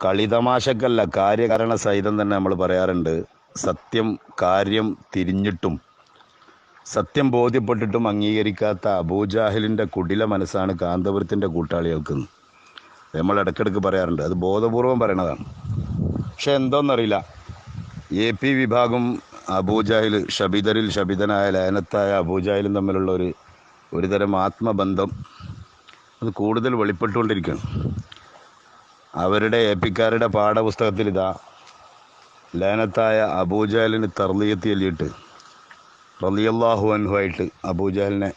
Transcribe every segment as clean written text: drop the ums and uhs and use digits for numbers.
കളിതമാശക്കല്ല, കാര്യകാരണ സഹിതം തന്നെ നമ്മൾ പറയാറുണ്ട്. സത്യം കാര്യം തിരിഞ്ഞിട്ടും സത്യം ബോധ്യപ്പെട്ടിട്ടും അംഗീകരിക്കാത്ത അബൂജാഹിലിൻ്റെ കുടില മനസ്സാണ് കാന്തപുരത്തിൻ്റെ കൂട്ടാളികൾക്ക്. നമ്മൾ ഇടയ്ക്കിടയ്ക്ക് പറയാറുണ്ട്, അത് ബോധപൂർവം പറയണതാണ്. പക്ഷെ എന്തോന്നറിയില്ല, AP വിഭാഗം അബൂജാഹിൽ, ഷബിതനായ ലയനത്തായ അബൂജാഹിലും തമ്മിലുള്ള ഒരു തരം ആത്മബന്ധം അത് കൂടുതൽ വെളിപ്പെട്ടുകൊണ്ടിരിക്കുകയാണ്. അവരുടെ AP-ക്കാരുടെ പാഠപുസ്തകത്തിൽ ഇതാ ലയനത്തായ അബൂജാലിന് തർലിയത്ത് ചൊല്ലിയിട്ട് റളിയല്ലാഹു അൻഹു ആയിട്ട് അബൂജാലിനെ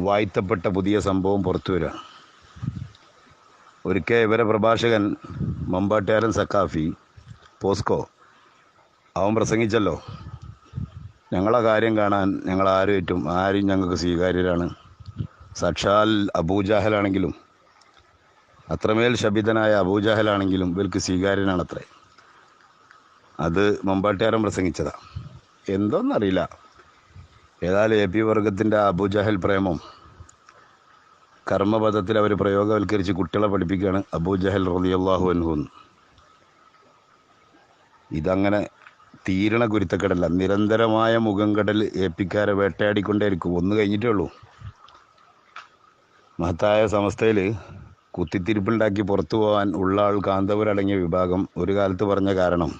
വാഴ്ത്തപ്പെട്ട പുതിയ സംഭവം പുറത്തു വരിക. ഒരിക്കൽ ഇവരെ പ്രഭാഷകൻ മമ്പാട്ടുകാരൻ സക്കാഫി പോസ്കോ അവൻ പ്രസംഗിച്ചല്ലോ, ഞങ്ങളെ കാര്യം കാണാൻ ഞങ്ങൾ ആരും ഞങ്ങൾക്ക് സ്വീകാര്യരാണ്. സാക്ഷാൽ അബൂജാഹലാണെങ്കിലും, അത്രമേൽ ശബിതനായ അബൂജാഹലാണെങ്കിലും ഇവർക്ക് സ്വീകാര്യനാണത്രേ. അത് മമ്പാട്ടുകാരൻ പ്രസംഗിച്ചതാണ്. എന്തോന്നറിയില്ല, ഏതായാലും AP വർഗത്തിൻ്റെ അബൂജാഹൽ പ്രേമം കർമ്മപദത്തിൽ അവർ പ്രയോഗവൽക്കരിച്ച് കുട്ടികളെ പഠിപ്പിക്കുകയാണ്. അബൂജഹൽ റളിയല്ലാഹു അൻഹു. ഇതങ്ങനെ തീരണ കുരുത്തക്കടല്ല, നിരന്തരമായ മുഖംകടൽ AP-ക്കാരെ വേട്ടയാടിക്കൊണ്ടേയിരിക്കും. ഒന്ന് കഴിഞ്ഞിട്ടേ ഉള്ളൂ. മഹത്തായ സമസ്തയിൽ കുത്തിത്തിരിപ്പുണ്ടാക്കി പുറത്തു പോകാൻ ഉള്ള ആൾ കാന്തപുരടങ്ങിയ വിഭാഗം ഒരു കാലത്ത് പറഞ്ഞ കാരണം,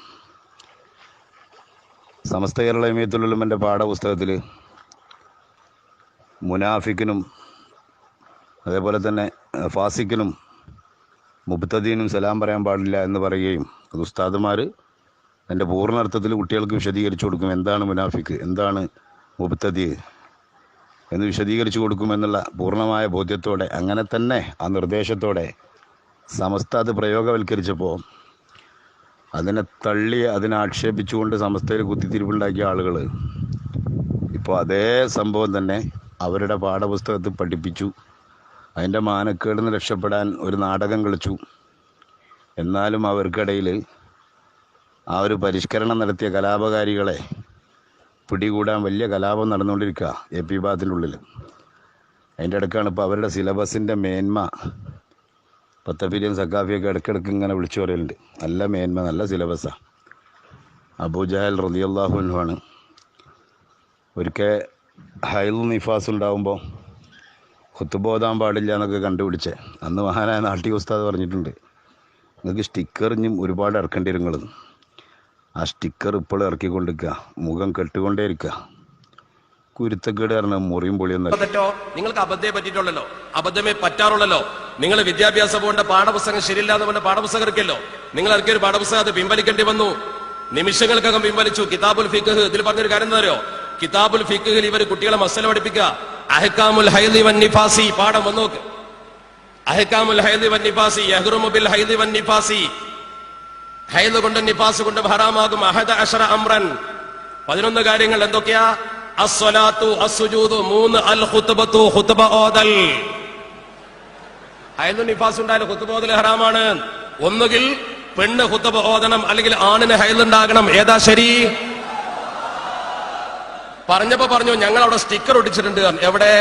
സമസ്ത കേരള ജമിയത്തുൽ ഉലമയുടെ പാഠപുസ്തകത്തിൽ മുനാഫിക്കിനും അതേപോലെ തന്നെ ഫാസിക്കിനും മുബ്തദീനും സലാം പറയാൻ പാടില്ല എന്ന് പറയുകയും, അത് ഉസ്താദുമാർ അതിൻ്റെ പൂർണ്ണാർത്ഥത്തിൽ കുട്ടികൾക്ക് വിശദീകരിച്ചു കൊടുക്കും. എന്താണ് മുനാഫിക്ക്, എന്താണ് മുബ്തദി എന്ന് വിശദീകരിച്ചു കൊടുക്കുമെന്നുള്ള പൂർണ്ണമായ ബോധ്യത്തോടെ, അങ്ങനെ തന്നെ ആ നിർദ്ദേശത്തോടെ സമസ്ത അത് പ്രയോഗവൽക്കരിച്ചപ്പോൾ അതിനെ തള്ളി അതിനെ ആക്ഷേപിച്ചുകൊണ്ട് സമസ്തയിൽ കുത്തിത്തിരിപ്പുണ്ടാക്കിയ ആളുകൾ ഇപ്പോൾ അതേ സംഭവം തന്നെ അവരുടെ പാഠപുസ്തകത്തിൽ പഠിപ്പിച്ചു. അതിൻ്റെ മാനക്കേടിൽ നിന്ന് രക്ഷപ്പെടാൻ ഒരു നാടകം കളിച്ചു. എന്നാലും അവർക്കിടയിൽ ആ ഒരു പരിഷ്കരണം നടത്തിയ കലാപകാരികളെ പിടികൂടാൻ വലിയ കലാപം നടന്നുകൊണ്ടിരിക്കുക AP വിഭാഗത്തിൻ്റെ ഉള്ളിൽ. അതിൻ്റെ ഇടയ്ക്കാണ് ഇപ്പോൾ അവരുടെ സിലബസിൻ്റെ മേന്മ പത്തഫിരിയും സക്കാഫിയൊക്കെ ഇടയ്ക്കിടയ്ക്ക് ഇങ്ങനെ വിളിച്ചു പറയലുണ്ട്. നല്ല മേന്മ, നല്ല സിലബസാണ്. അബൂജഹൽ റളിയല്ലാഹു അൻഹു ആണ്. ഒരിക്കൽ ഹൈൽ നിഫാസ് ഉണ്ടാകുമ്പോൾ ഖുത്ബ ഓതാൻ പാടില്ല എന്നൊക്കെ കണ്ടുപിടിച്ചേ. അന്ന് മഹാനായ നാട്ടിക ഉസ്താദ് പറഞ്ഞിട്ടുണ്ട്, നിങ്ങൾക്ക് സ്റ്റിക്കർ ഇഞ്ഞും ഒരുപാട് ഇറക്കേണ്ടി വരുന്നത്. ആ സ്റ്റിക്കർ ഇപ്പോൾ ഇറക്കിക്കൊണ്ടിരിക്കുക, മുഖം കെട്ടുകൊണ്ടേയിരിക്കുക. കുരുത്തക്കേട് കാരണം മുറിയും പൊളിയൊന്നും തെറ്റോ നിങ്ങൾക്ക് അബദ്ധമേ പറ്റിയിട്ടുള്ളല്ലോ, അബദ്ധമേ പറ്റാറുള്ളല്ലോ. നിങ്ങൾ വിദ്യാഭ്യാസ ബോർഡിന്റെ പാഠപുസ്തകം ശരിയില്ലാതെ കൊണ്ട് പാഠപുസ്തകം ഇറക്കിയല്ലോ. നിങ്ങൾ ഇറക്കിയൊരു പാഠപുസ്തകം അത് പിൻവലിക്കേണ്ടി വന്നു. നിമിഷങ്ങൾക്കകം പിൻവലിച്ചു. കിതാബുൽ ഫിഖ് ഇതിൽ പറഞ്ഞൊരു കാര്യം എന്താ അറിയോ? കിതാബുൽ ഫിഖിൽ ഇവർ കുട്ടികളെ മസല പഠിപ്പിക്കുക. അഹ്കാമുൽ ഹൈദി വൻ നിഫാസി പാഠം വന്നു നോക്ക്. അഹ്കാമുൽ ഹൈദി വൻ നിഫാസി യഹ്റുമു ബിൽ ഹൈദി വൻ നിഫാസി, ഹൈദ് കൊണ്ട് നിഫാസ് കൊണ്ട് ഹറാമാകും. അഹദ അശറ അംറൻ, 11 കാര്യങ്ങൾ. എന്തൊക്കെയാ? അസ്സലാത്തു അസ്സുജൂദു 3, അൽ ഖുത്ബത്തു ഖുത്ബ ഓതൽ. ഹൈദ് നിഫാസ് ഉണ്ടായാലും ഖുത്ബ ഓതൽ ഹറാമാണ്. ഒന്നുകിൽ പെണ്ണ് ഖുത്ബ ഓതണം, അല്ലെങ്കിൽ ആണിന് ഹൈദ് ഉണ്ടാകണം. ഏതാ ശരി? പറഞ്ഞപ്പോ പറഞ്ഞു ഞങ്ങൾ അവിടെ സ്റ്റിക്കർ ഒട്ടിച്ചിട്ടുണ്ട്. എവിടെ?